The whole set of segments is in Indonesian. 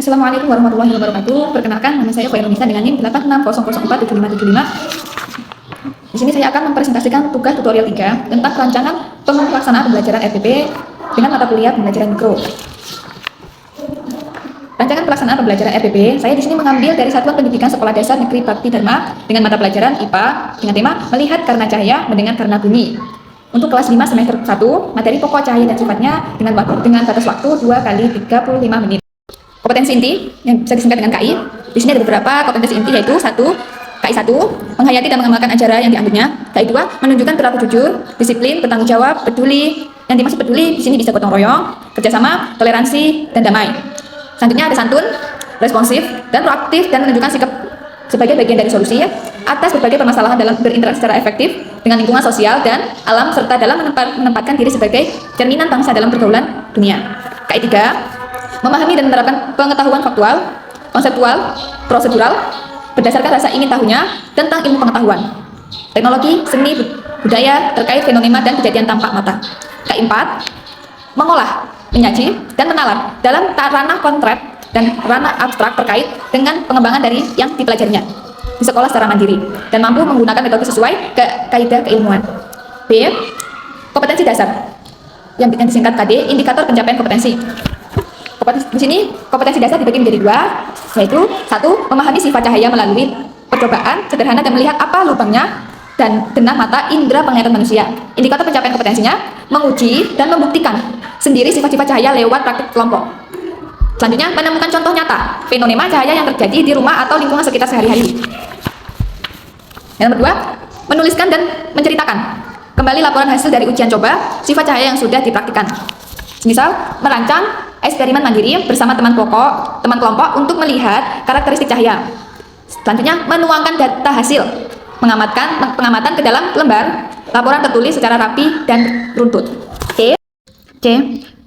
Assalamualaikum warahmatullahi wabarakatuh. Perkenalkan, nama saya Khairunnisa dengan NIM 8600475575. Di sini saya akan mempresentasikan tugas tutorial 3 tentang perancangan pelaksanaan pembelajaran RPP dengan mata kuliah pembelajaran mikro. Rancangan pelaksanaan pembelajaran RPP, saya di sini mengambil dari Satuan Pendidikan Sekolah Dasar Negeri Bakti Dharma dengan mata pelajaran IPA dengan tema Melihat Karena Cahaya, Mendengar Karena Bunyi. Untuk kelas 5 semester 1, materi pokok cahaya dan sifatnya dengan batas waktu 2 kali 35 menit. Kompetensi inti yang bisa disingkat dengan KI. Di sini ada beberapa kompetensi inti, yaitu 1. KI 1, menghayati dan mengamalkan ajaran yang diambilnya. KI 2, menunjukkan perilaku jujur, disiplin, bertanggung jawab, peduli. Yang dimaksud peduli di sini bisa gotong royong, kerjasama, toleransi, dan damai. Selanjutnya ada santun, responsif, dan proaktif, dan menunjukkan sikap sebagai bagian dari solusi atas berbagai permasalahan dalam berinteraksi secara efektif dengan lingkungan sosial dan alam, serta dalam menempatkan diri sebagai cerminan bangsa dalam pergaulan dunia. KI 3, memahami dan menerapkan pengetahuan faktual, konseptual, prosedural, berdasarkan rasa ingin tahunya tentang ilmu pengetahuan, teknologi, seni, budaya terkait fenomena dan kejadian tampak mata. KI 4, mengolah, menyaji, dan menalar dalam ranah konkret dan ranah abstrak terkait dengan pengembangan dari yang dipelajarinya di sekolah secara mandiri dan mampu menggunakan metode sesuai kaidah keilmuan. B. Kompetensi dasar yang disingkat KD, indikator pencapaian kompetensi. Di sini kompetensi dasar dibagi menjadi 2, yaitu 1. Memahami sifat cahaya melalui percobaan sederhana dan melihat apa lubangnya dan dengan mata indera penglihatan manusia. Indikator pencapaian kompetensinya menguji dan membuktikan sendiri sifat-sifat cahaya lewat praktik kelompok. Selanjutnya, menemukan contoh nyata fenomena cahaya yang terjadi di rumah atau lingkungan sekitar sehari-hari. Yang nomor 2, menuliskan dan menceritakan kembali laporan hasil dari ujian coba sifat cahaya yang sudah dipraktikkan. Misal, merancang eksperimen mandiri bersama teman kelompok untuk melihat karakteristik cahaya. Selanjutnya, menuangkan data hasil, pengamatan ke dalam lembar laporan tertulis secara rapi dan runtut. C.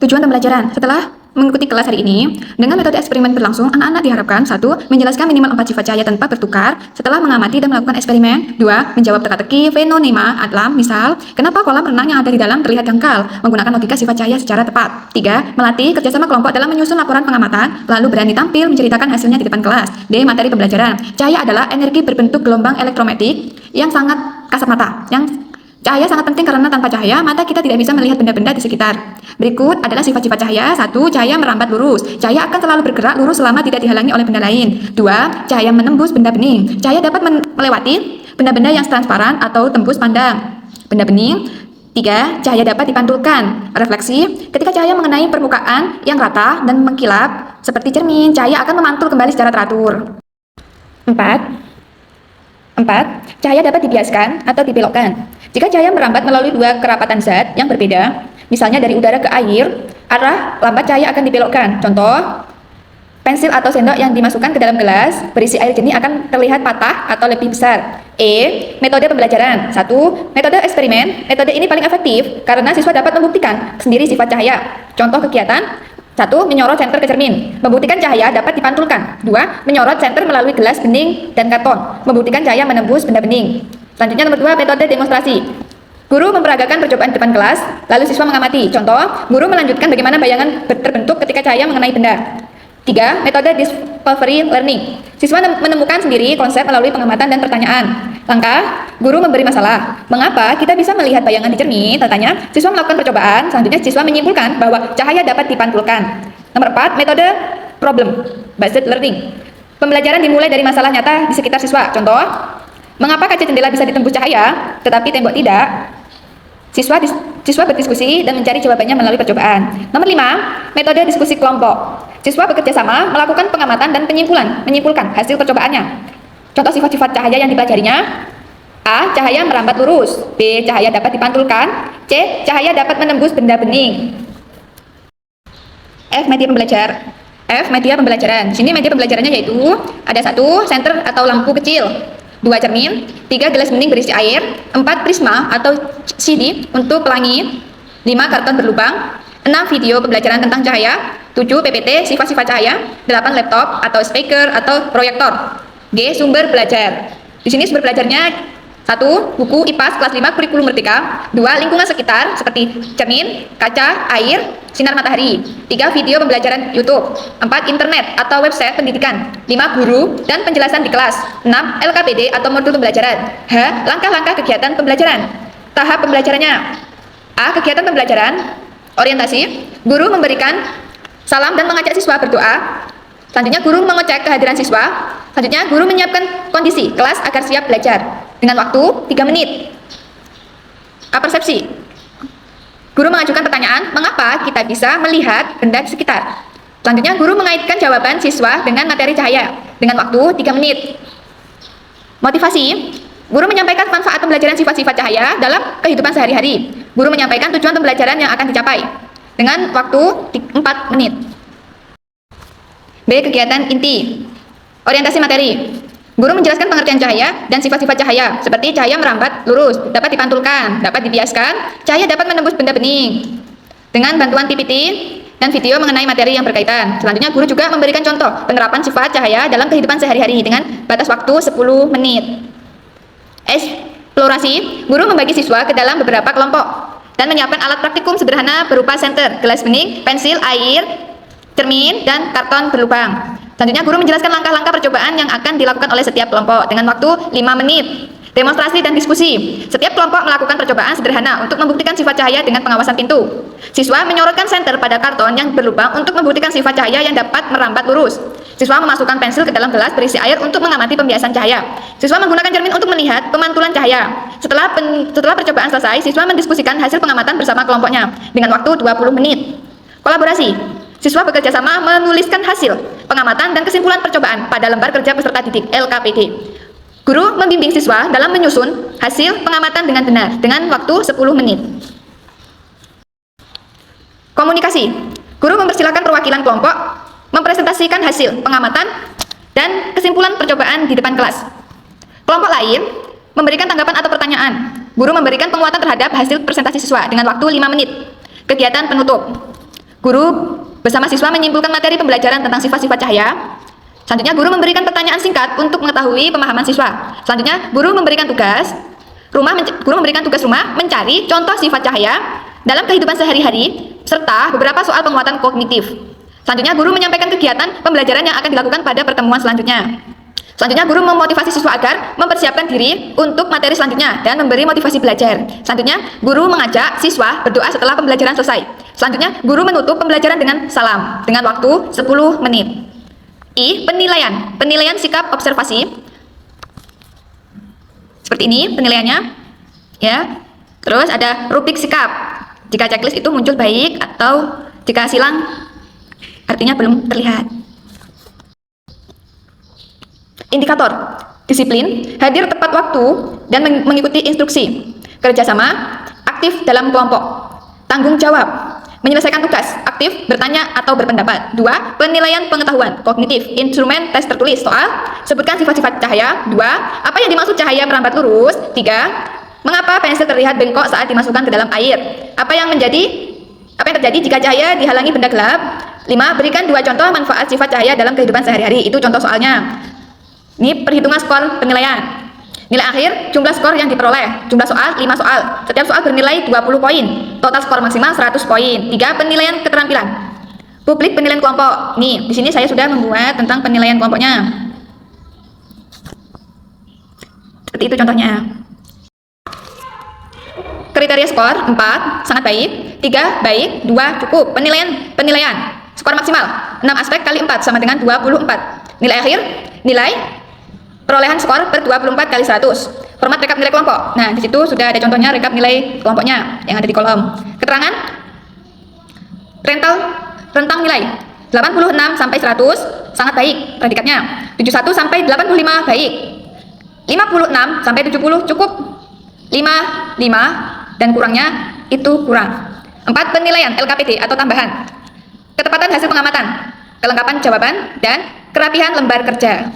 Tujuan pembelajaran. Setelah mengikuti kelas hari ini, dengan metode eksperimen berlangsung, anak-anak diharapkan 1. Menjelaskan minimal 4 sifat cahaya tanpa bertukar setelah mengamati dan melakukan eksperimen. 2. Menjawab teka-teki fenomena alam, misal, kenapa kolam renang yang ada di dalam terlihat dangkal, menggunakan logika sifat cahaya secara tepat. 3. Melatih kerjasama kelompok dalam menyusun laporan pengamatan, lalu berani tampil menceritakan hasilnya di depan kelas. D. Materi pembelajaran. Cahaya adalah energi berbentuk gelombang elektromagnetik yang sangat kasat mata. Cahaya sangat penting karena tanpa cahaya, mata kita tidak bisa melihat benda-benda di sekitar. Berikut adalah sifat-sifat cahaya. 1. Cahaya merambat lurus. Cahaya akan selalu bergerak lurus selama tidak dihalangi oleh benda lain. 2. Cahaya menembus benda bening. Cahaya dapat melewati benda-benda yang transparan atau tembus pandang benda bening. 3. Cahaya dapat dipantulkan. Refleksi. Ketika cahaya mengenai permukaan yang rata dan mengkilap, seperti cermin, cahaya akan memantul kembali secara teratur. 4. Cahaya dapat dibiaskan atau dibelokkan. Jika cahaya merambat melalui 2 kerapatan zat yang berbeda, misalnya dari udara ke air, arah lambat cahaya akan dibelokkan. Contoh, pensil atau sendok yang dimasukkan ke dalam gelas berisi air jernih akan terlihat patah atau lebih besar. E. Metode pembelajaran. 1. Metode eksperimen. Metode ini paling efektif karena siswa dapat membuktikan sendiri sifat cahaya. Contoh kegiatan: 1. Menyorot senter ke cermin. Membuktikan cahaya dapat dipantulkan. 2. Menyorot senter melalui gelas bening dan karton. Membuktikan cahaya menembus benda bening. Selanjutnya nomor 2, metode demonstrasi. Guru memperagakan percobaan di depan kelas, lalu siswa mengamati. Contoh, guru melanjutkan bagaimana bayangan terbentuk ketika cahaya mengenai benda. 3. Metode discovery learning. Siswa menemukan sendiri konsep melalui pengamatan dan pertanyaan. Langkah, guru memberi masalah. Mengapa kita bisa melihat bayangan di cermin? Tanya. Siswa melakukan percobaan. Selanjutnya siswa menyimpulkan bahwa cahaya dapat dipantulkan. Nomor 4, metode problem based learning. Pembelajaran dimulai dari masalah nyata di sekitar siswa. Contoh, mengapa kaca jendela bisa ditembus cahaya tetapi tembok tidak? Siswa berdiskusi dan mencari jawabannya melalui percobaan. Nomor 5, metode diskusi kelompok. Siswa bekerja sama melakukan pengamatan dan menyimpulkan hasil percobaannya. Contoh sifat-sifat cahaya yang dipelajarinya: A. Cahaya merambat lurus. B. Cahaya dapat dipantulkan. C. Cahaya dapat menembus benda bening. F. Media pembelajaran. Di sini media pembelajarannya yaitu ada 1. Senter atau lampu kecil, 2. cermin, 3. gelas bening berisi air, 4. prisma atau CD untuk pelangi, 5. karton berlubang, 6. video pembelajaran tentang cahaya, 7. PPT sifat-sifat cahaya, 8. laptop atau speaker atau proyektor. G. Sumber belajar. Di sini sumber belajarnya 1. Buku IPAS kelas 5 kurikulum Merdeka. 2. Lingkungan sekitar seperti cermin, kaca, air, sinar matahari. 3. Video pembelajaran YouTube. 4. Internet atau website pendidikan. 5. Guru dan penjelasan di kelas. 6. LKPD atau modul pembelajaran. H. Langkah-langkah kegiatan pembelajaran. Tahap pembelajarannya. A. Kegiatan pembelajaran. Orientasi. Guru memberikan salam dan mengajak siswa berdoa. Selanjutnya guru mengecek kehadiran siswa. Selanjutnya guru menyiapkan kondisi kelas agar siap belajar dengan waktu 3 menit. A. Persepsi. Guru mengajukan pertanyaan, mengapa kita bisa melihat benda di sekitar? Selanjutnya guru mengaitkan jawaban siswa dengan materi cahaya dengan waktu 3 menit. Motivasi. Guru menyampaikan manfaat pembelajaran sifat-sifat cahaya dalam kehidupan sehari-hari. Guru menyampaikan tujuan pembelajaran yang akan dicapai dengan waktu 4 menit. B. Kegiatan inti. Orientasi materi. Guru menjelaskan pengertian cahaya dan sifat-sifat cahaya, seperti cahaya merambat lurus, dapat dipantulkan, dapat dibiaskan, cahaya dapat menembus benda bening. Dengan bantuan PPT dan video mengenai materi yang berkaitan. Selanjutnya guru juga memberikan contoh penerapan sifat cahaya dalam kehidupan sehari-hari dengan batas waktu 10 menit. Eksplorasi. Guru membagi siswa ke dalam beberapa kelompok dan menyiapkan alat praktikum sederhana berupa senter, gelas bening, pensil, air, cermin, dan karton berlubang. Selanjutnya guru menjelaskan langkah-langkah percobaan yang akan dilakukan oleh setiap kelompok dengan waktu 5 menit. Demonstrasi dan diskusi. Setiap kelompok melakukan percobaan sederhana untuk membuktikan sifat cahaya dengan pengawasan pintu. Siswa menyorotkan senter pada karton yang berlubang untuk membuktikan sifat cahaya yang dapat merambat lurus. Siswa memasukkan pensil ke dalam gelas berisi air untuk mengamati pembiasan cahaya. Siswa menggunakan cermin untuk melihat pemantulan cahaya. Setelah percobaan selesai, siswa mendiskusikan hasil pengamatan bersama kelompoknya dengan waktu 20 menit. Kolaborasi. Siswa bekerja sama menuliskan hasil pengamatan dan kesimpulan percobaan pada lembar kerja peserta didik LKPD. Guru membimbing siswa dalam menyusun hasil pengamatan dengan benar dengan waktu 10 menit. Komunikasi. Guru mempersilahkan perwakilan kelompok mempresentasikan hasil pengamatan dan kesimpulan percobaan di depan kelas. Kelompok lain memberikan tanggapan atau pertanyaan. Guru memberikan penguatan terhadap hasil presentasi siswa dengan waktu 5 menit. Kegiatan penutup. Guru bersama siswa menyimpulkan materi pembelajaran tentang sifat-sifat cahaya. Selanjutnya guru memberikan pertanyaan singkat untuk mengetahui pemahaman siswa. Selanjutnya guru memberikan tugas rumah mencari contoh sifat cahaya dalam kehidupan sehari-hari serta beberapa soal penguatan kognitif. Selanjutnya guru menyampaikan kegiatan pembelajaran yang akan dilakukan pada pertemuan selanjutnya. Selanjutnya guru memotivasi siswa agar mempersiapkan diri untuk materi selanjutnya dan memberi motivasi belajar. Selanjutnya guru mengajak siswa berdoa setelah pembelajaran selesai. Selanjutnya guru menutup pembelajaran dengan salam dengan waktu 10 menit. I. Penilaian. Penilaian sikap observasi. Seperti ini penilaiannya. Ya. Terus ada rubrik sikap. Jika checklist itu muncul baik atau jika silang artinya belum terlihat. Indikator. Disiplin, hadir tepat waktu dan mengikuti instruksi. Kerjasama, aktif dalam kelompok. Tanggung jawab, menyelesaikan tugas, aktif, bertanya atau berpendapat. 2. Penilaian pengetahuan, kognitif, instrumen tes tertulis. Soal, sebutkan sifat-sifat cahaya. 2. Apa yang dimaksud cahaya merambat lurus? 3. Mengapa pensil terlihat bengkok saat dimasukkan ke dalam air? Apa yang terjadi jika cahaya dihalangi benda gelap? 5. Berikan 2 contoh manfaat sifat cahaya dalam kehidupan sehari-hari. Itu contoh soalnya. Ini perhitungan skor penilaian. Nilai akhir, jumlah skor yang diperoleh. Jumlah soal, 5 soal. Setiap soal bernilai 20 poin. Total skor maksimal 100 poin. 3. Penilaian keterampilan. Publik penilaian kelompok. Nih, di sini saya sudah membuat tentang penilaian kelompoknya. Seperti itu contohnya. Kriteria skor 4, sangat baik. 3, baik. 2, cukup. Penilaian. Skor maksimal 6 aspek kali 4 sama dengan 24. Nilai akhir, nilai perolehan skor per 24 kali 100. Format rekap nilai kelompok. Nah, di situ sudah ada contohnya rekap nilai kelompoknya yang ada di kolom. Keterangan rentang nilai 86 sampai 100 sangat baik predikatnya. 71 sampai 85 baik. 56 sampai 70 cukup. 5 dan kurangnya itu kurang. 4. Penilaian LKPD atau tambahan. Ketepatan hasil pengamatan, kelengkapan jawaban dan kerapihan lembar kerja.